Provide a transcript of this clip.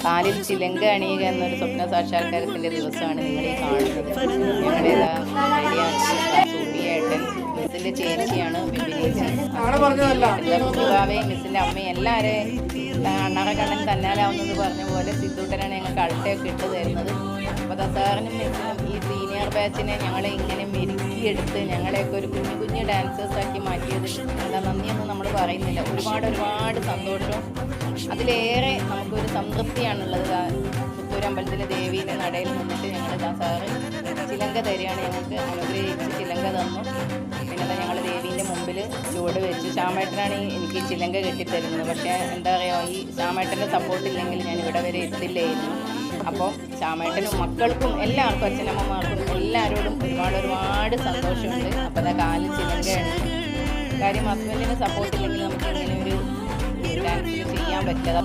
കാലിൽ ചിലങ്ക അണിയുക എന്നൊരു സ്വപ്ന സാക്ഷാത്കാരത്തിൻ്റെ ദിവസമാണ് നിങ്ങൾ ഈ കാണുന്നത്. ഞങ്ങളുടേതാ സൂര്യേട്ടൻ, മിസ്സിൻ്റെ ചേച്ചിയാണ് ബിബിനേച്ചി, കുഞ്ഞുവാവയും മിസ്സിൻ്റെ അമ്മയും എല്ലാവരെയും അണ്ണറക്കണ്ണൻ തന്നാലാവുന്നത് പറഞ്ഞ പോലെ സിദ്ധൂട്ടനാണ് ഞങ്ങൾക്ക് അൾട്ടയൊക്കെ ഇട്ട് തരുന്നത്. അപ്പോൾ ദസാറിനും മിസ്സിനും ഈ സീനിയർ ബാച്ചിനെ ഞങ്ങളെ ഇങ്ങനെ മെരുക്കിയെടുത്ത് ഞങ്ങളെയൊക്കെ ഒരു കുഞ്ഞു കുഞ്ഞു ഡാൻസേഴ്സാക്കി മാറ്റിയത് എന്താ നന്ദിയൊന്നും നമ്മൾ പറയുന്നില്ല. ഒരുപാട് സന്തോഷവും അതിലേറെ നമുക്കൊരു സംതൃപ്തിയാണുള്ളത്. പുത്തൂരമ്പലത്തിലെ ദേവീൻ്റെ നടയിൽ നിന്നിട്ട് ഞങ്ങൾ ദസാറ് ചിലങ്ക തരികയാണ്, ഞങ്ങൾക്ക് അനുഗ്രഹിച്ച് ചിലങ്ക തന്നു. പിന്നെ ഞങ്ങൾ ദേവീൻ്റെ മുമ്പിൽ ചുവട് വെച്ച് ശ്യാമേട്ടനാണ് എനിക്ക് ചിലങ്ക കെട്ടിത്തരുന്നത്. പക്ഷേ എന്താ പറയുക, ഈ ശ്യാമേട്ടൻ്റെ സപ്പോർട്ടില്ലെങ്കിൽ ഞാൻ ഇവിടെ വരെ എത്തില്ലായിരുന്നു. അപ്പോൾ ശ്യാമേട്ടനും മക്കൾക്കും എല്ലാവർക്കും അച്ഛനമ്മമാർക്കും എല്ലാവരോടും ഒരുപാട് സന്തോഷമുണ്ട്. അപ്പോൾ അതാ കാലിൽ ചിലങ്കയാണ്. കാര്യം ഹസ്ബൻഡിന് സപ്പോർട്ടില്ലെങ്കിൽ നമുക്ക് ഇങ്ങനെ ഒരു ഡാൻസ് ചെയ്യാൻ പറ്റില്ല.